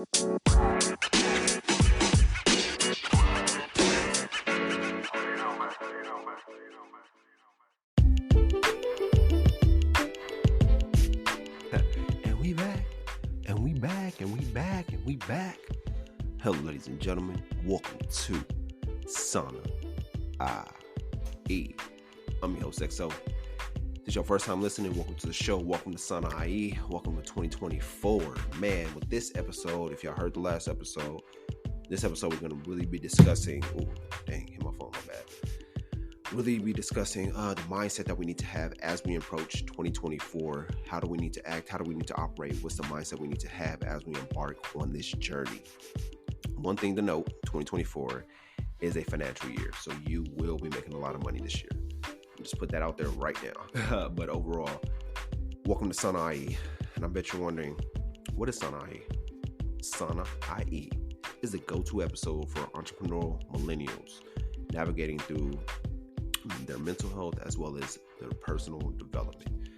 And we back. Hello, ladies and gentlemen. Welcome to SAUNAIE. I'm your host, XO. If this is your first time listening, welcome to the show. Welcome to SAUNAIE. Welcome to 2024. Man, with this episode, if y'all heard the last episode, this episode we're going to really be discussing, hit my phone, my bad. Really be discussing the mindset that we need to have as we approach 2024. How do we need to act? How do we need to operate? What's the mindset we need to have as we embark on this journey? One thing to note, 2024 is a financial year, so you will be making a lot of money this year. Just put that out there right now. But overall, welcome to SAUNAIE. And I bet you're wondering, what is SAUNAIE? SAUNAIE is the go-to episode for entrepreneurial millennials navigating through their mental health as well as their personal development.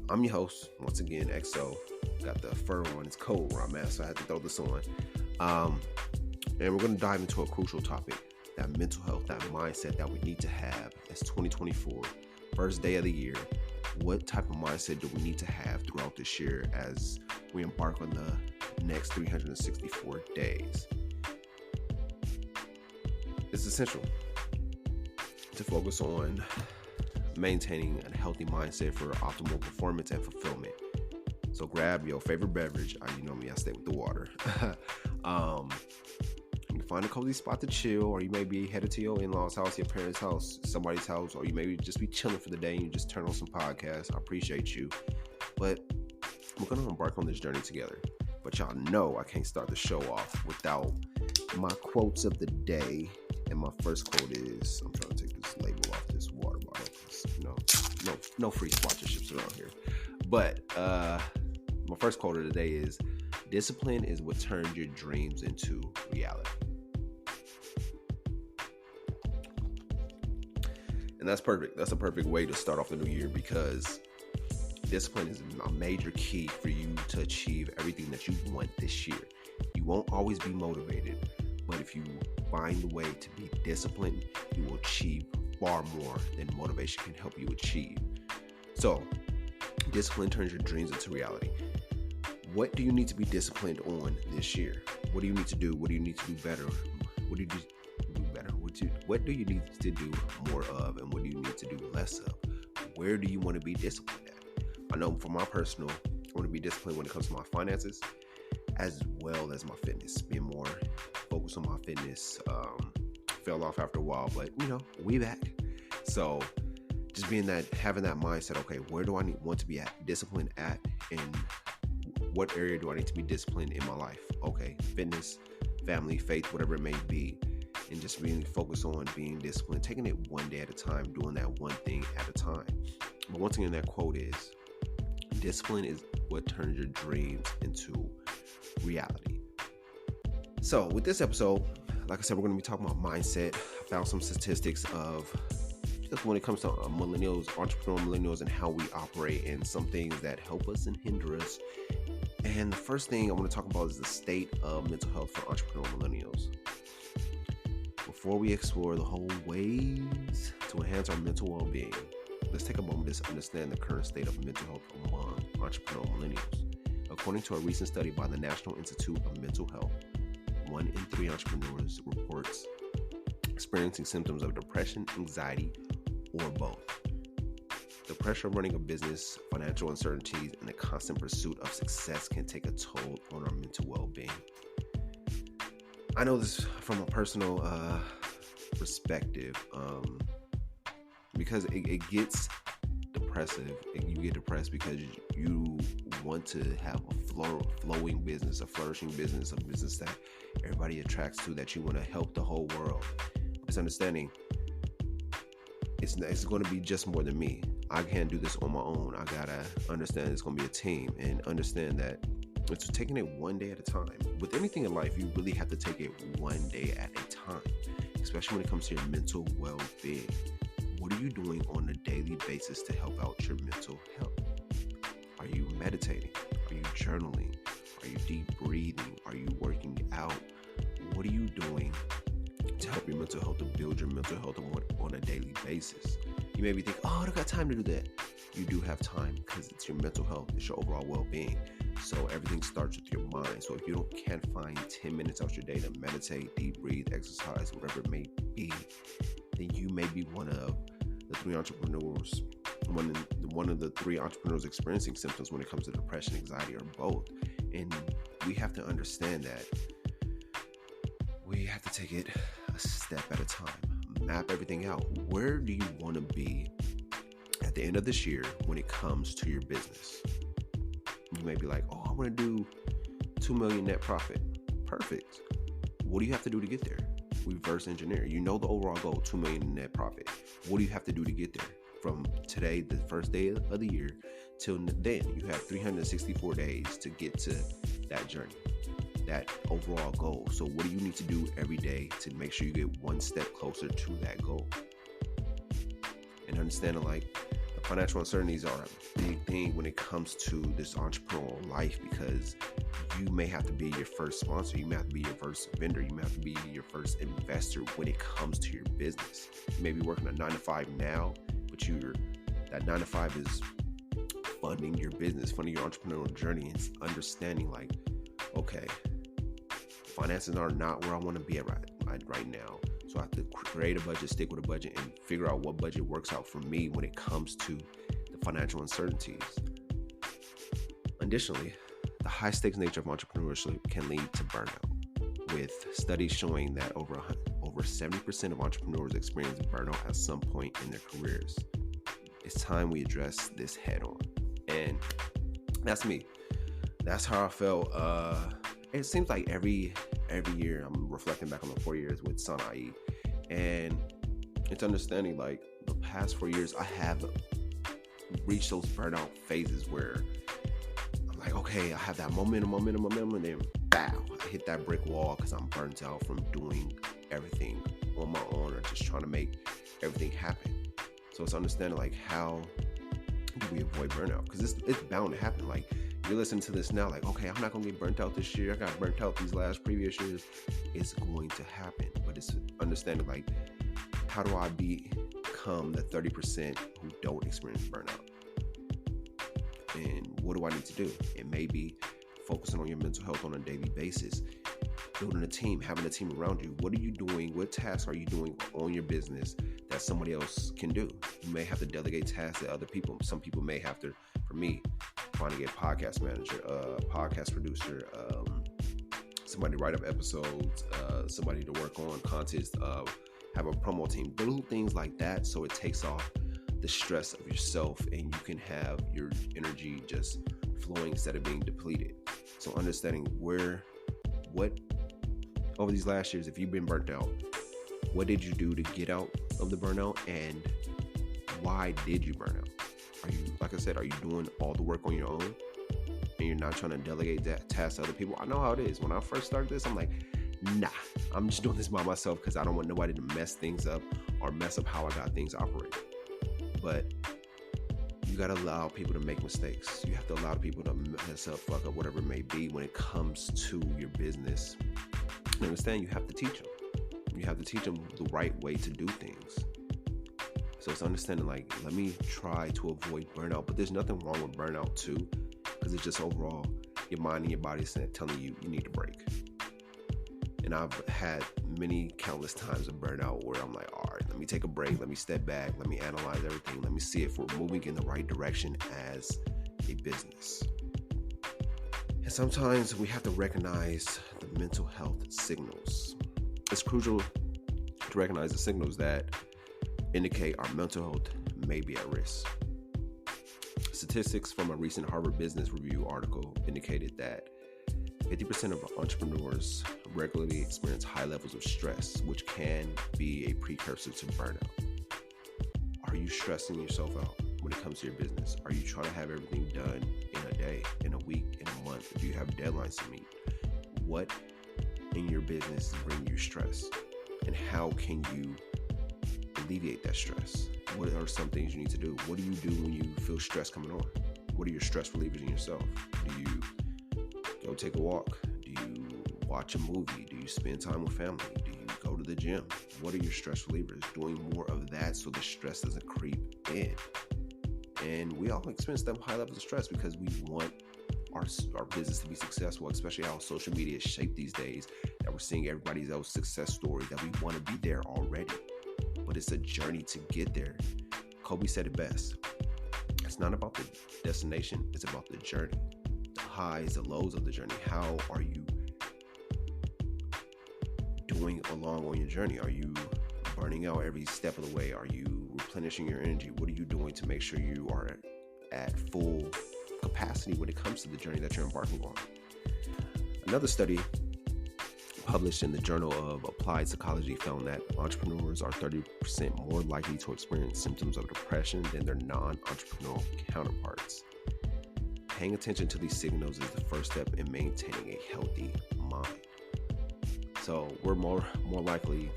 I'm your host, once again, XO. Got the fur on, it's cold where I'm at, so I had to throw this on. And we're going to dive into a crucial topic, that mental health, that mindset that we need to have as 2024, first day of the year. What type of mindset do we need to have throughout this year as we embark on the next 364 days? It's essential to focus on maintaining a healthy mindset for optimal performance and fulfillment. So grab your favorite beverage. You know me, I stay with the water. You can find a cozy spot to chill, or you may be headed to your in-laws' house, your parents' house, somebody's house, or you may just be chilling for the day and you just turn on some podcasts. I appreciate you. But we're going to embark on this journey together. But y'all know I can't start the show off without my quotes of the day. And my first quote is, I'm trying to take this label off this water bottle. No free sponsorships around here. But my first quote of the day is, discipline is what turns your dreams into reality. And that's perfect. That's a perfect way to start off the new year, because discipline is a major key for you to achieve everything that you want this year. You won't always be motivated, but if you find a way to be disciplined, you will achieve far more than motivation can help you achieve. So, discipline turns your dreams into reality. What do you need to be disciplined on this year? What do you need to do? What do you need to do better? What do you need to do better? What do you need to do more of? And what do you need to do less of? Where do you want to be disciplined at? I know for my personal, I want to be disciplined when it comes to my finances, as well as my fitness. Being more focused on my fitness. Fell off after a while, but we back. So just having that mindset, okay, where do I want to be disciplined at, and what area do I need to be disciplined in my life? Okay, fitness, family, faith, whatever it may be, and just being focused on being disciplined, taking it one day at a time, doing that one thing at a time. But one thing in that quote is, discipline is what turns your dreams into reality. So with this episode, like I said, we're going to be talking about mindset. I found some statistics of just when it comes to millennials, entrepreneurial millennials, and how we operate, and some things that help us and hinder us. And the first thing I want to talk about is the state of mental health for entrepreneurial millennials. Before we explore the whole ways to enhance our mental well-being, let's take a moment to understand the current state of mental health among entrepreneurial millennials. According to a recent study by the National Institute of Mental Health, 1 in 3 entrepreneurs reports experiencing symptoms of depression, anxiety, or both. The pressure of running a business, financial uncertainties, and the constant pursuit of success can take a toll on our mental well-being. I know this from a personal perspective, because it gets depressive, and you get depressed because you want to have a flowing business, a flourishing business, a business that everybody attracts to, that you want to help the whole world. It's understanding it's going to be just more than me. I can't do this on my own. I gotta understand it's going to be a team, and understand that it's taking it one day at a time. With anything in life, you really have to take it one day at a time, especially when it comes to your mental well-being. What are you doing on a daily basis to help out your mental health? Are you meditating? Are you journaling? Are you deep breathing? Are you working doing to help your mental health, to build your mental health on a daily basis? You may be thinking, oh, I don't got time to do that. You do have time, because it's your mental health, it's your overall well-being. So everything starts with your mind. So if you can't find 10 minutes out your day to meditate, deep breathe, exercise, whatever it may be, then you may be one of the three entrepreneurs, one of the three entrepreneurs experiencing symptoms when it comes to depression, anxiety, or both. And we have to understand that we have to take it a step at a time. Map everything out. Where do you want to be at the end of this year when it comes to your business? You may be like, oh, I want to do 2 million net profit. Perfect. What do you have to do to get there? Reverse engineer. You know the overall goal, 2 million in net profit. What do you have to do to get there? From today, the first day of the year, till then, you have 364 days to get to that journey, that overall goal. So what do you need to do every day to make sure you get one step closer to that goal? And understanding, like, the financial uncertainties are a big thing when it comes to this entrepreneurial life, because you may have to be your first sponsor, you may have to be your first vendor, you may have to be your first investor when it comes to your business. You may be working a 9-to-5 now, but that 9-to-5 is funding your business, funding your entrepreneurial journey, and understanding, like, okay, finances are not where I want to be at right now. So I have to create a budget, stick with a budget, and figure out what budget works out for me when it comes to the financial uncertainties. Additionally, the high stakes nature of entrepreneurship can lead to burnout, with studies showing that over 70% of entrepreneurs experience burnout at some point in their careers. It's time we address this head on. And that's me. That's how I felt. It seems like every year I'm reflecting back on the 4 years with SAUNAIE, and it's understanding, like, the past 4 years I have reached those burnout phases where I'm like, okay, I have that momentum, and then bow, I hit that brick wall because I'm burnt out from doing everything on my own or just trying to make everything happen. So it's understanding, like, how do we avoid burnout? Because it's bound to happen. Like, you're listening to this now, like, okay, I'm not going to get burnt out this year. I got burnt out these previous years. It's going to happen. But it's understanding, like, how do I become the 30% who don't experience burnout? And what do I need to do? It may be focusing on your mental health on a daily basis, building a team, having a team around you. What are you doing? What tasks are you doing on your business that somebody else can do? You may have to delegate tasks to other people. Some people may have to, for me, finding a podcast manager, a podcast producer, somebody to write up episodes, somebody to work on content, have a promo team, little things like that, so it takes off the stress of yourself and you can have your energy just flowing instead of being depleted. So understanding what over these last years, if you've been burnt out, what did you do to get out of the burnout, and why did you burn out? Are you, like I said, are you doing all the work on your own and you're not trying to delegate that task to other people? I know how it is. When I first started this, I'm like, nah, I'm just doing this by myself because I don't want nobody to mess things up or mess up how I got things operating. But you got to allow people to make mistakes. You have to allow people to mess up, fuck up, whatever it may be when it comes to your business. You understand? You have to teach them. You have to teach them the right way to do things. So it's understanding, like, let me try to avoid burnout. But there's nothing wrong with burnout too, because it's just overall your mind and your body telling you need a break. And I've had many countless times of burnout where I'm like, all right, let me take a break. Let me step back. Let me analyze everything. Let me see if we're moving in the right direction as a business. And sometimes we have to recognize the mental health signals. It's crucial to recognize the signals that indicate our mental health may be at risk. Statistics from a recent Harvard Business Review article indicated that 50% of entrepreneurs regularly experience high levels of stress, which can be a precursor to burnout. Are you stressing yourself out when it comes to your business? Are you trying to have everything done in a day, in a week, in a month? Do you have deadlines to meet? What in your business is bringing you stress? And how can you alleviate that stress? What are some things you need to do? What do you do when you feel stress coming on? What are your stress relievers in yourself? Do you go take a walk? Do you watch a movie? Do you spend time with family? Do you go to the gym? What are your stress relievers? Doing more of that so the stress doesn't creep in. And we all experience them high levels of stress because we want our business to be successful, especially how social media is shaped these days, that we're seeing everybody's else success story, that we want to be there already. But it's a journey to get there. Kobe said it best. It's not about the destination, it's about the journey. The highs, the lows of the journey. How are you doing along on your journey? Are you burning out every step of the way? Are you replenishing your energy? What are you doing to make sure you are at full capacity when it comes to the journey that you're embarking on? Another study published in the Journal of Applied Psychology found that entrepreneurs are 30% more likely to experience symptoms of depression than their non-entrepreneurial counterparts. Paying attention to these signals is the first step in maintaining a healthy mind. So we're more likely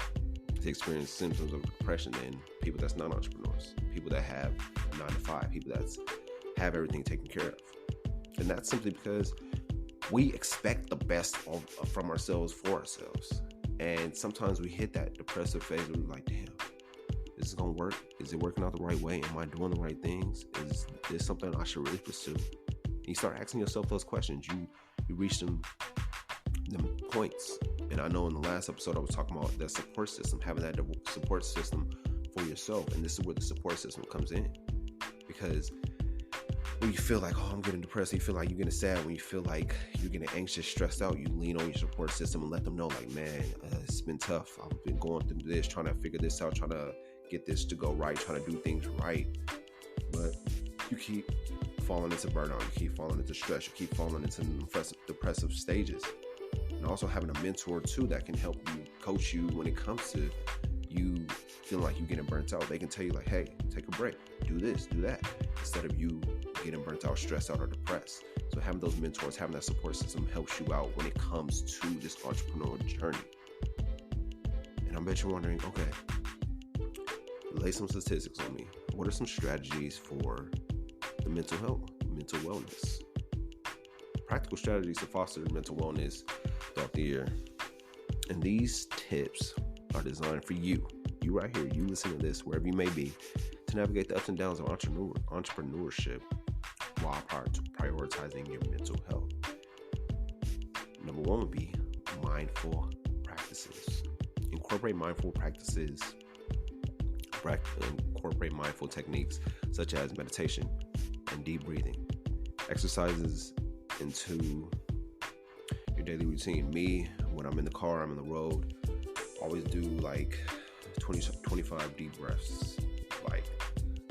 to experience symptoms of depression than people that's not entrepreneurs, people that have 9 to 5, people that have everything taken care of. And that's simply because we expect the best from ourselves for ourselves. And sometimes we hit that depressive phase where we're like, damn, this is going to work? Is it working out the right way? Am I doing the right things? Is this something I should really pursue? And you start asking yourself those questions. You reach them points. And I know in the last episode I was talking about the support system, having that support system for yourself. And this is where the support system comes in. Because when you feel like, oh, I'm getting depressed, you feel like you're getting sad, when you feel like you're getting anxious, stressed out, you lean on your support system and let them know, like, man, it's been tough. I've been going through this, trying to figure this out, trying to get this to go right, trying to do things right. But you keep falling into burnout, you keep falling into stress, you keep falling into depressive stages. And also having a mentor, too, that can help you, coach you when it comes to you feeling like you're getting burnt out. They can tell you, like, hey, take a break, do this, do that, instead of you getting burnt out, stressed out, or depressed. So having those mentors, having that support system helps you out when it comes to this entrepreneurial journey. And I bet you're wondering, okay, lay some statistics on me. What are some strategies for the mental health, mental wellness? Practical strategies to foster mental wellness throughout the year. And these tips are designed for you right here, you listening to this, wherever you may be, to navigate the ups and downs of entrepreneurship while prioritizing your mental health. Number one would be mindful practices. Incorporate mindful practices, incorporate mindful techniques such as meditation and deep breathing, exercises into your daily routine. Me, when I'm in the car, I'm on the road, always do like 25 deep breaths. Like,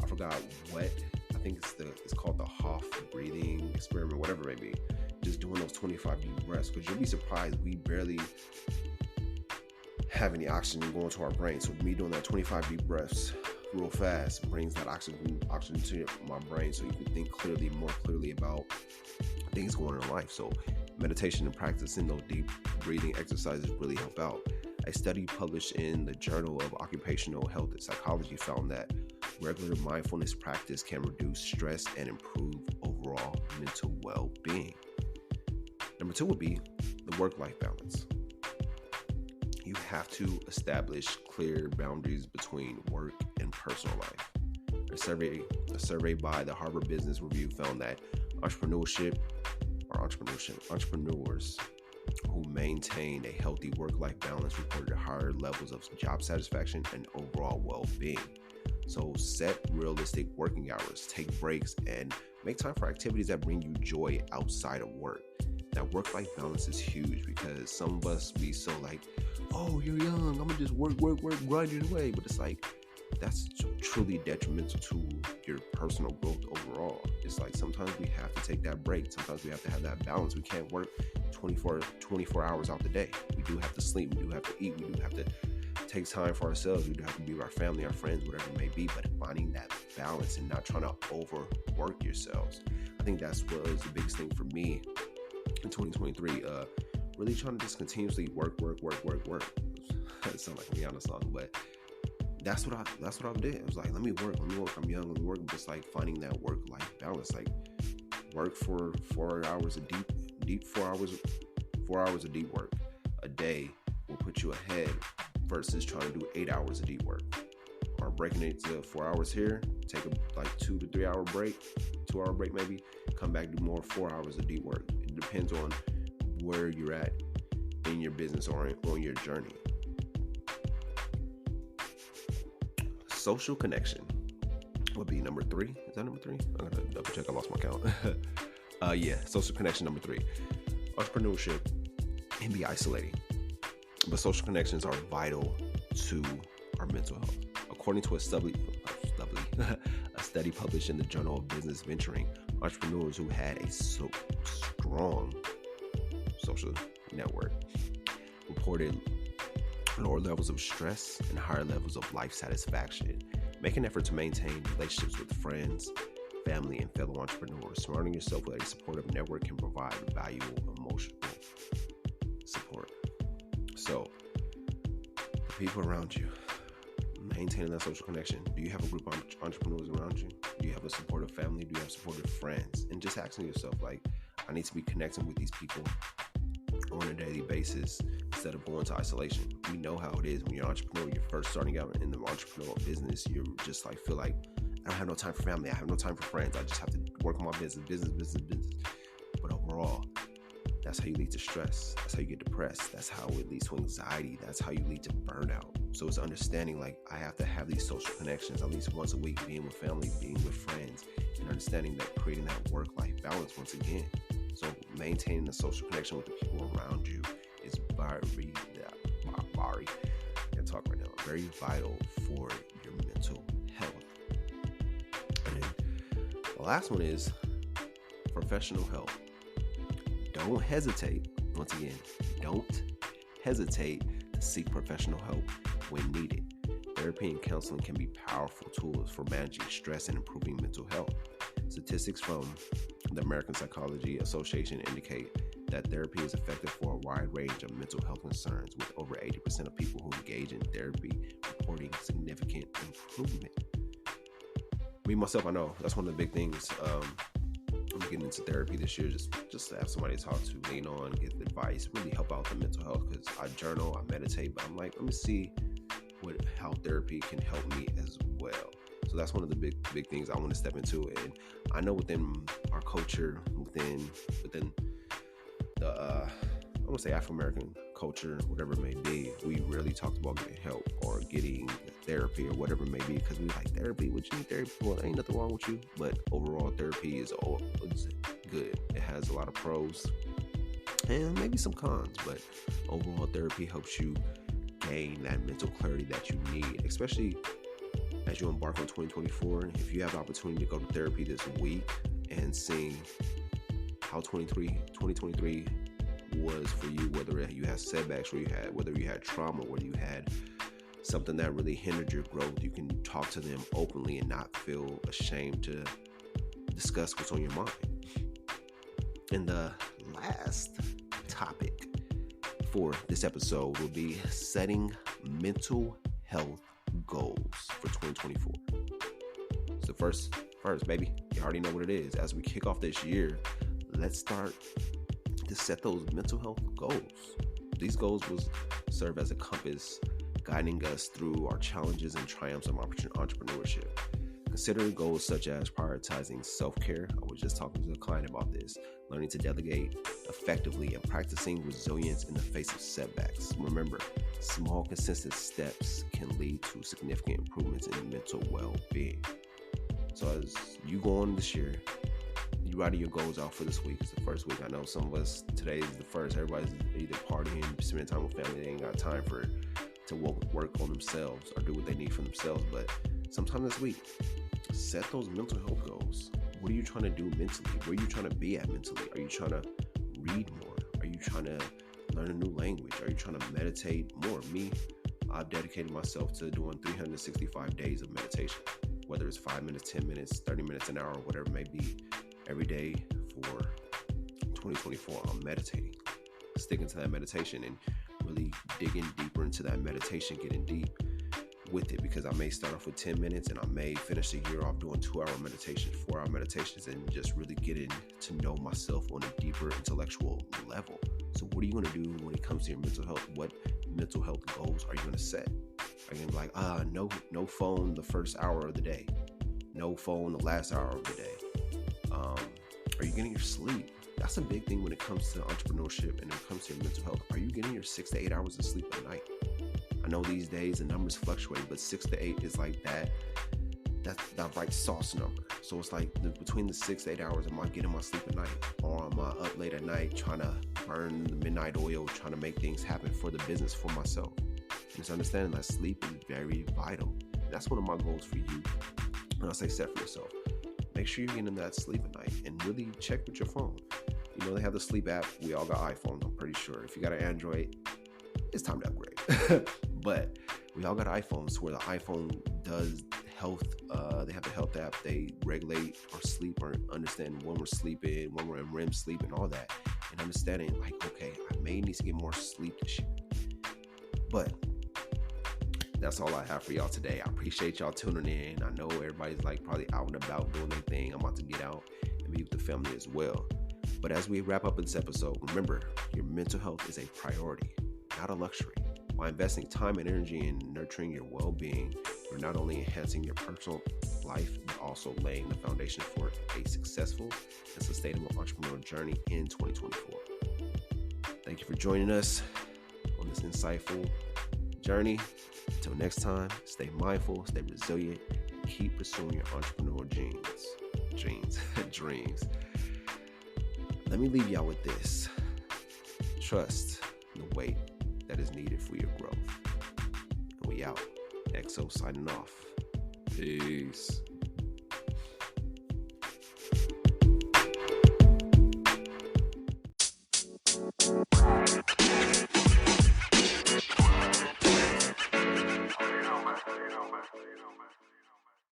I forgot what, I think it's called the Hoff breathing experiment, whatever it may be. Just doing those 25 deep breaths, because you'll be surprised we barely have any oxygen going to our brain. So me doing that 25 deep breaths real fast brings that oxygen to my brain, so you can think clearly, more clearly about things going on in life. So meditation and practicing those deep breathing exercises really help out. A study published in the Journal of Occupational Health and Psychology found that regular mindfulness practice can reduce stress and improve overall mental well-being. Number two would be the work-life balance. You have to establish clear boundaries between work and personal life. A survey by the Harvard Business Review found that entrepreneurs who maintained a healthy work-life balance reported higher levels of job satisfaction and overall well-being. So set realistic working hours, take breaks, and make time for activities that bring you joy outside of work. That work-life balance is huge, because some of us be so like, oh, you're young, I'm gonna just work, grind it away. But it's like, that's truly detrimental to your personal growth overall. It's like, sometimes we have to take that break. Sometimes we have to have that balance. We can't work 24 hours out the day. We do have to sleep. We do have to eat. We do have to take time for ourselves. We do have to be with our family, our friends, whatever it may be. But finding that balance and not trying to overwork yourselves. I think that's what was the biggest thing for me in 2023. Really trying to just continuously work. It sounds like a Rihanna song, but that's what I did. It was like, let me work. I'm young, let me work. Just like finding that work-life balance. Like, work for 4 hours of deep 4 hours of deep work. a day will put you ahead versus trying to do 8 hours of deep work. Or breaking it to 4 hours here, take a 2 to 3 hour break, 2 hour break maybe, come back, do more 4 hours of deep work. It depends on where you're at in your business or on your journey. Social connection would be number 3. Is that number 3? I'm gonna double check. I lost my count. Social connection number 3. Entrepreneurship can be isolating, but social connections are vital to our mental health. According to a study published in the Journal of Business Venturing, entrepreneurs who had a strong social network reported lower levels of stress and higher levels of life satisfaction. Make an effort to maintain relationships with friends, family, and fellow entrepreneurs. Surrounding yourself with a supportive network can provide valuable emotional support. So, the people around you, maintaining that social connection. Do you have a group of entrepreneurs around you? Do you have a supportive family? Do you have supportive friends? And just asking yourself, I need to be connecting with these people on a daily basis instead of going to isolation. We know how it is when you're an entrepreneur. You're first starting out in the entrepreneurial business. You're just feel like, I don't have no time for family. I have no time for friends. I just have to work on my business. But overall, that's how you lead to stress. That's how you get depressed. That's how it leads to anxiety. That's how you lead to burnout. So it's understanding I have to have these social connections at least once a week, being with family, being with friends, and understanding that creating that work-life balance once again. So maintaining the social connection with the people around you is very vital for your mental health. And then the last one is professional help. Don't hesitate. Once again, don't hesitate to seek professional help when needed. Therapy and counseling can be powerful tools for managing stress and improving mental health. Statistics from the American Psychology Association indicate that therapy is effective for a wide range of mental health concerns, with over 80% of people who engage in therapy reporting significant improvement. Me, myself, I know that's one of the big things. I'm getting into therapy this year, just to have somebody to talk to, lean on, get advice, really help out the mental health, because I journal, I meditate, but I'm let me see how therapy can help me as well. So that's one of the big things I want to step into. And I know within our culture, within the I want to say Afro-American culture, whatever it may be, we rarely talk about getting help or getting therapy or whatever it may be, because we like therapy. What you need therapy? Well, ain't nothing wrong with you, but overall therapy is good. It has a lot of pros and maybe some cons, but overall therapy helps you gain that mental clarity that you need, especially as you embark on 2024. If you have the opportunity to go to therapy this week and see how 2023 was for you, whether you had setbacks, whether you had trauma, whether you had something that really hindered your growth, you can talk to them openly and not feel ashamed to discuss what's on your mind. And the last topic for this episode will be setting mental health goals for 2024. So first, baby, you already know what it is. As we kick off this year, let's start to set those mental health goals. These goals will serve as a compass guiding us through our challenges and triumphs of entrepreneurship. Consider goals such as prioritizing self-care. I was just talking to a client about this. Learning to delegate effectively and practicing resilience in the face of setbacks. Remember, small, consistent steps can lead to significant improvements in mental well-being. So as you go on this year, you writing your goals out for this week. It's the first week. I know some of us, today is the first. Everybody's either partying, spending time with family. They ain't got time to work on themselves or do what they need for themselves. But sometime this week, set those mental health goals. What are you trying to do mentally? Where are you trying to be at mentally? Are you trying to read more? Are you trying to learn a new language? Are you trying to meditate more? Me, I've dedicated myself to doing 365 days of meditation, whether it's 5 minutes, 10 minutes, 30 minutes, an hour, whatever it may be. Every day for 2024, I'm meditating, sticking to that meditation and really digging deeper into that meditation, getting deep with it, because I may start off with 10 minutes and I may finish the year off doing 2-hour meditations, 4-hour meditations, and just really getting to know myself on a deeper intellectual level. So what are you going to do when it comes to your mental health? What mental health goals are you going to set? Are you going to be like, no phone the first hour of the day, no phone the last hour of the day? Are you getting your sleep? That's a big thing when it comes to entrepreneurship and when it comes to your mental health. Are you getting your 6 to 8 hours of sleep a night? I know these days the numbers fluctuate, but 6 to 8 is like that's that right sauce number. So it's like between the 6 to 8 hours, am I getting my sleep at night? Or am I up late at night trying to burn the midnight oil, trying to make things happen for the business, for myself? Just understanding that sleep is very vital. And that's one of my goals for you. And I say set for yourself. Make sure you're getting that sleep at night and really check with your phone. You know, they have the sleep app. We all got iPhones, I'm pretty sure. If you got an Android, it's time to upgrade. But we all got iPhones where the iPhone does health. They have the health app. They regulate our sleep or understand when we're sleeping, when we're in REM sleep and all that. And understanding like, okay, I may need to get more sleep this year. But that's all I have for y'all today. I appreciate y'all tuning in. I know everybody's like probably out and about doing their thing. I'm about to get out and be with the family as well. But as we wrap up this episode, remember, your mental health is a priority, not a luxury. By investing time and energy in nurturing your well-being, you're not only enhancing your personal life, but also laying the foundation for a successful and sustainable entrepreneurial journey in 2024. Thank you for joining us on this insightful journey. Until next time, stay mindful, stay resilient, and keep pursuing your entrepreneurial dreams. Let me leave y'all with this. Trust the wait that is needed for your growth. And we out. XO signing off. Peace. You know, man.